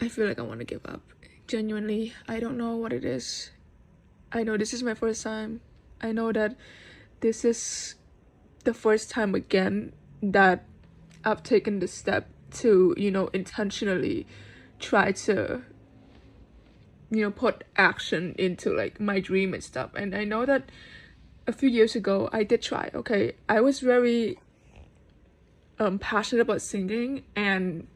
I feel like I want to give up. Genuinely, I don't know what it is. I know this is my first time. I know that this is the first time again that I've taken the step to, intentionally try to, put action into like my dream and stuff. And I know that a few years ago I did try, okay? I was very passionate about singing, and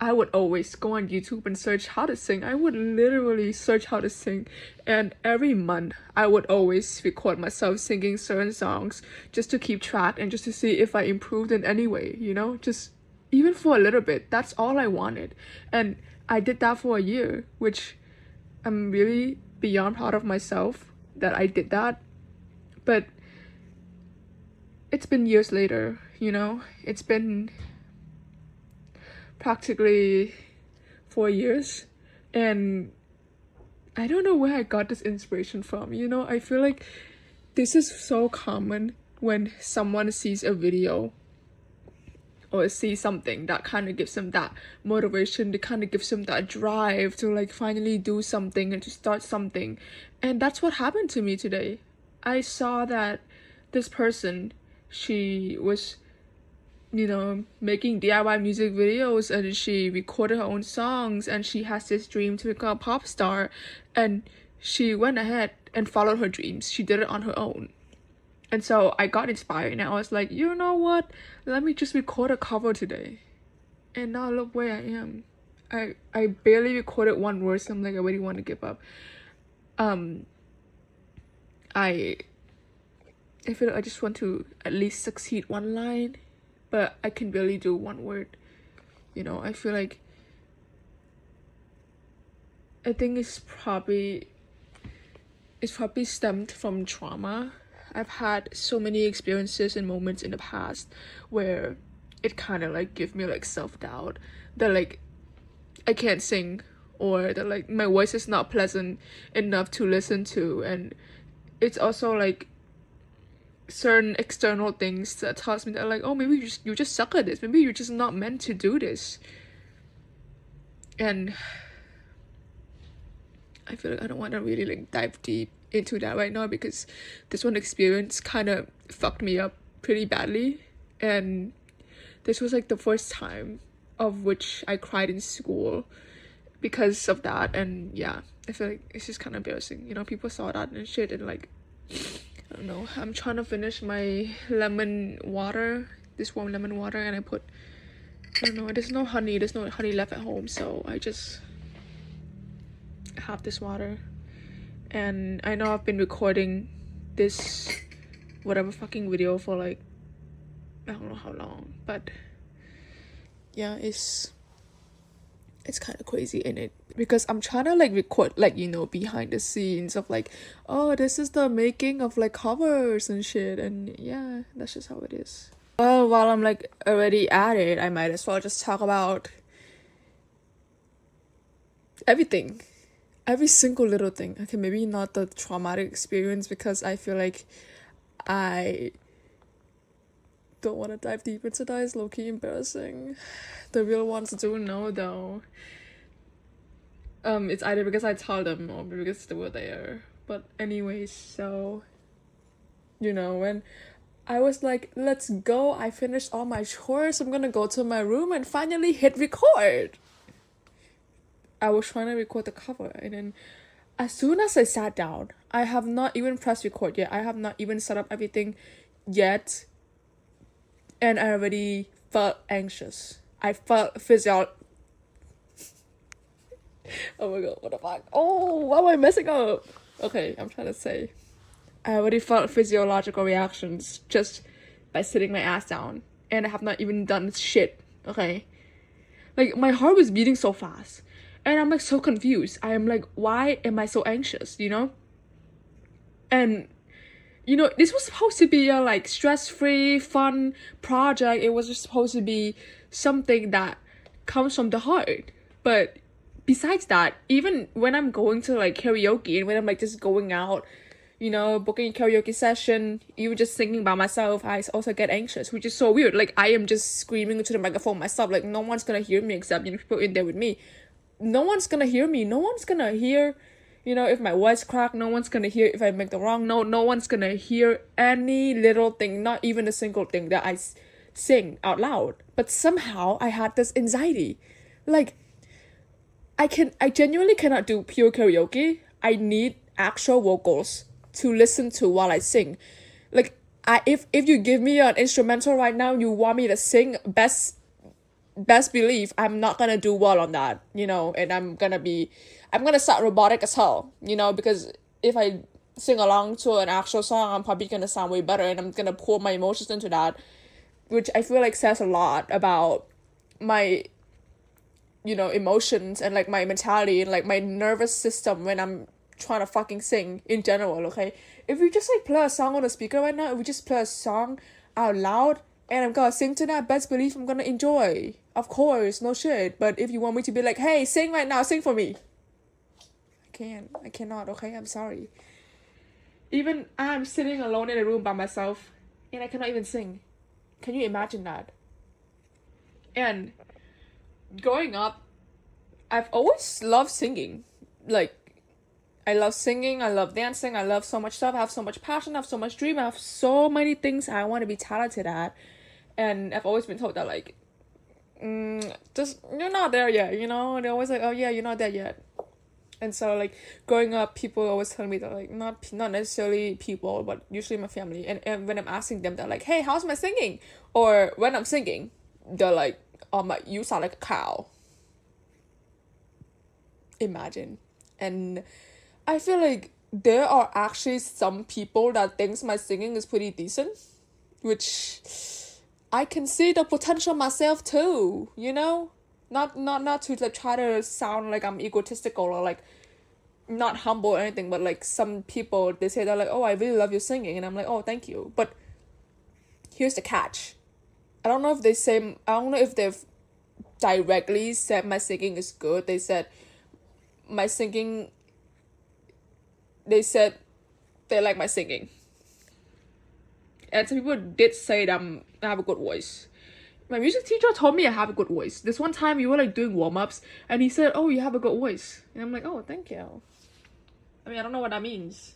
I would always go on YouTube and search how to sing. I would literally search how to sing, and every month I would always record myself singing certain songs just to keep track and just to see if I improved in any way, just even for a little bit. That's all I wanted. And I did that for a year, which I'm really beyond proud of myself that I did that. But it's been years later, it's been practically 4 years, and I don't know where I got this inspiration from. I feel like this is so common when someone sees a video or sees something that kind of gives them that motivation, that kind of gives them that drive to like finally do something and to start something. And that's what happened to me today. I saw that this person, she was making DIY music videos, and she recorded her own songs, and she has this dream to become a pop star, and she went ahead and followed her dreams. She did it on her own. And so I got inspired, and I was like, you know what? Let me just record a cover today. And now look where I am. I barely recorded one word, so I'm like, I really want to give up. I feel like I just want to at least succeed one line, but I can barely do one word. I feel like I think it's probably stemmed from trauma. I've had so many experiences and moments in the past where it kind of like give me like self-doubt that like I can't sing, or that like my voice is not pleasant enough to listen to. And it's also like certain external things that tells me that like, oh, maybe you just suck at this, maybe you're just not meant to do this. And I feel like I don't want to really like dive deep into that right now, because this one experience kind of fucked me up pretty badly. And this was like the first time of which I cried in school because of that. And yeah, I feel like it's just kind of embarrassing, people saw that and shit. And like, I don't know, I'm trying to finish my lemon water, this warm lemon water, and I don't know, there's no honey left at home, so I just have this water. And I know I've been recording this whatever fucking video for like, I don't know how long, but yeah, it's kind of crazy in it, because I'm trying to like record like, behind the scenes of like, oh, this is the making of like covers and shit. And yeah, that's just how it is. Well, while I'm like already at it, I might as well just talk about everything, every single little thing. Okay, maybe not the traumatic experience, because I feel like I don't want to dive deep into that. It's low-key embarrassing. The real ones do know though. It's either because I told them or because they were there. But anyways, so when I was like, let's go, I finished all my chores, I'm gonna go to my room and finally hit record. I was trying to record the cover, and then as soon as I sat down, I have not even pressed record yet. I have not even set up everything yet, and I already felt anxious. I felt oh my god, what the fuck? Oh, why am I messing up? Okay, I'm trying to say, I already felt physiological reactions just by sitting my ass down, and I have not even done shit, okay? Like, my heart was beating so fast, and I'm like so confused. I am like, why am I so anxious, And this was supposed to be a like stress-free, fun project. It was just supposed to be something that comes from the heart. But besides that, even when I'm going to like karaoke, and when I'm like just going out, booking a karaoke session, even just singing by myself, I also get anxious, which is so weird. Like, I am just screaming into the microphone myself, like no one's gonna hear me except people in there with me. no one's gonna hear me. No one's gonna hear, if my voice crack. No one's gonna hear if I make the wrong note. No one's gonna hear any little thing, not even a single thing that I sing out loud. But somehow I had this anxiety. Like, I genuinely cannot do pure karaoke. I need actual vocals to listen to while I sing. Like, if you give me an instrumental right now, you want me to sing, best believe I'm not gonna do well on that, and I'm gonna start robotic as hell, because if I sing along to an actual song, I'm probably gonna sound way better, and I'm gonna pour my emotions into that, which I feel like says a lot about my, emotions and like my mentality and like my nervous system when I'm trying to fucking sing in general. Okay, if we just like play a song on the speaker right now, if we just play a song out loud and I'm gonna sing to that, best believe I'm gonna enjoy, of course, no shit. But if you want me to be like, hey, sing right now, sing for me, I cannot. Okay, I'm sorry. Even I'm sitting alone in a room by myself and I cannot even sing. Can you imagine that? And growing up, I've always loved singing. Like, I love singing, I love dancing, I love so much stuff, I have so much passion, I have so much dream, I have so many things I want to be talented at. And I've always been told that, like, just, you're not there yet, They're always like, oh yeah, you're not there yet. And so, like, growing up, people always tell me that, like, not necessarily people, but usually my family. And when I'm asking them, they're like, hey, how's my singing? Or when I'm singing, they're like, oh, you sound like a cow. Imagine. And I feel like there are actually some people that thinks my singing is pretty decent, which I can see the potential myself too, Not to like try to sound like I'm egotistical or like not humble or anything, but like some people, they say they're like, oh, I really love your singing, and I'm like, oh, thank you. But here's the catch. I don't know if they've directly said my singing is good. They said my singing, they said they like my singing. And some people did say that I have a good voice. My music teacher told me I have a good voice. This one time we were like doing warm-ups and he said, oh, you have a good voice. And I'm like, oh, thank you. I mean, I don't know what that means.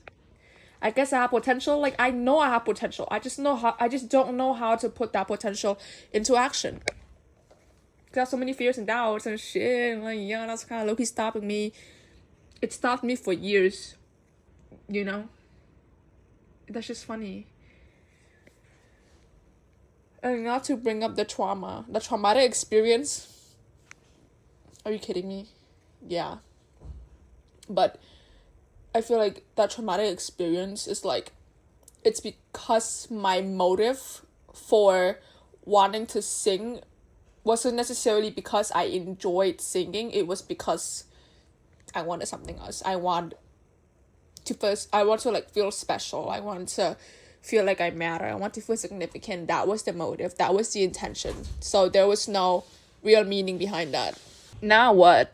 I guess I have potential. Like, I know I have potential. I just don't know how to put that potential into action. Cause I have so many fears and doubts and shit. And like, yeah, that's kind of low-key stopping me. It stopped me for years. That's just funny. And not to bring up the traumatic experience. Are you kidding me? Yeah. But I feel like that traumatic experience is like, it's because my motive for wanting to sing wasn't necessarily because I enjoyed singing. It was because I wanted something else. I want to like feel special. I want to feel like I matter. I want to feel significant. That was the motive. That was the intention. So there was no real meaning behind that. Now what?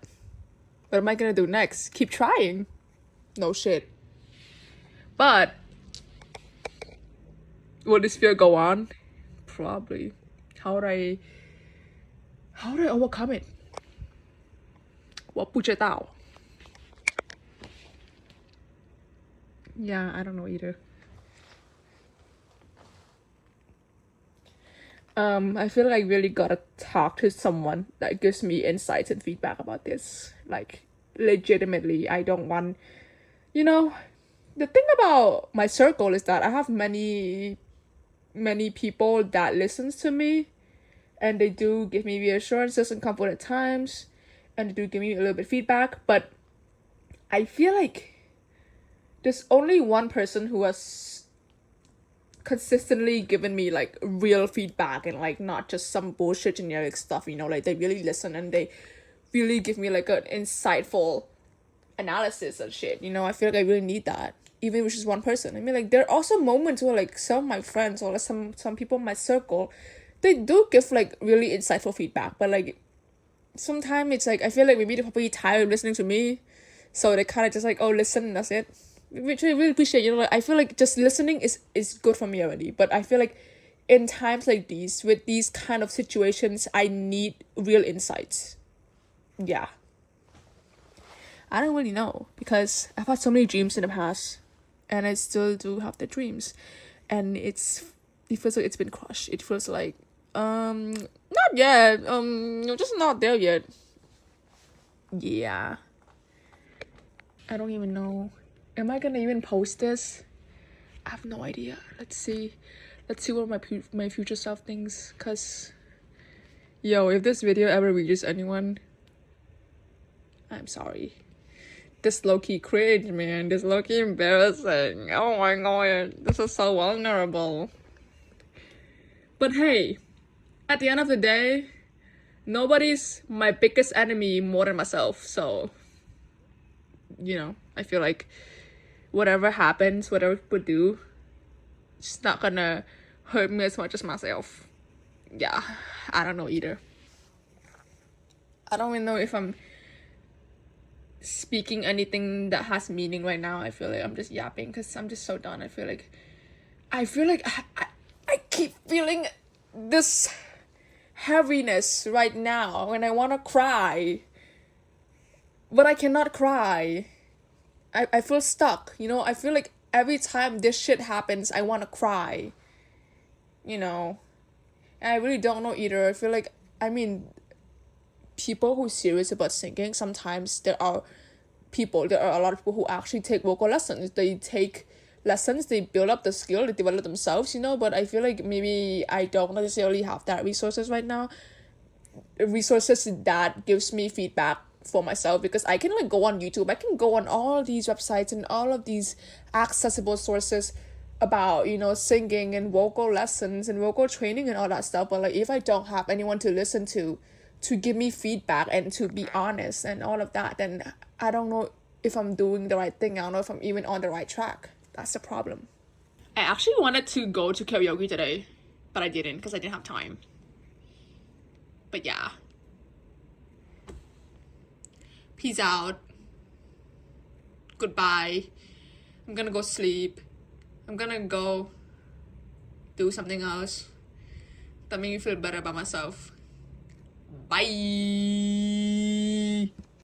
What am I gonna do next? Keep trying. No shit. But will this fear go on? Probably. How would I overcome it? 我不知道. Yeah, I don't know either. I feel like I really gotta talk to someone that gives me insights and feedback about this. Like, legitimately, I don't want, the thing about my circle is that I have many people that listens to me, and they do give me reassurances and comfort at times, and they do give me a little bit of feedback, but I feel like there's only one person who has consistently given me like real feedback and like not just some bullshit generic stuff, like they really listen and they really give me like an insightful analysis and shit. I feel like I really need that, even if it's just one person. I mean, like, there are also moments where like some of my friends or like some people in my circle, they do give like really insightful feedback, but like sometimes it's like I feel like maybe they're probably tired of listening to me, so they kind of just like, oh, listen and that's it. Which I really appreciate. I feel like just listening is good for me already, but I feel like in times like these, with these kind of situations, I need real insights. Yeah. I don't really know because I've had so many dreams in the past and I still do have the dreams, and it feels like it's been crushed. It feels like not yet, you're just not there yet. Yeah, I don't even know, am I gonna even post this? I have no idea. Let's see what my future self thinks, cause yo, if this video ever reaches anyone, I'm sorry. This low-key cringe, man. This low-key embarrassing. Oh my god, this is so vulnerable. But hey, at the end of the day, nobody's my biggest enemy more than myself. So, you know, I feel like whatever happens, whatever people do, it's not gonna hurt me as much as myself. Yeah, I don't know either. I don't even know if I'm speaking anything that has meaning right now. I feel like I'm just yapping because I'm just so done. I feel like I keep feeling this heaviness right now and I want to cry, but I cannot cry. I feel stuck, you know. I feel like every time this shit happens I want to cry, you know. And I really don't know either. I feel like, I mean, people who are serious about singing, sometimes there are a lot of people who actually take vocal lessons. They take lessons, they build up the skill, they develop themselves, you know. But I feel like maybe I don't necessarily have that resources right now, resources that gives me feedback for myself, because I can like go on YouTube, I can go on all these websites and all of these accessible sources about, you know, singing and vocal lessons and vocal training and all that stuff. But like, if I don't have anyone to listen to give me feedback and to be honest and all of that, then I don't know if I'm doing the right thing. I don't know if I'm even on the right track. That's the problem. I actually wanted to go to karaoke today, but I didn't because I didn't have time. But yeah. Peace out. Goodbye. I'm gonna go sleep. I'm gonna go do something else that makes me feel better about myself. Bye.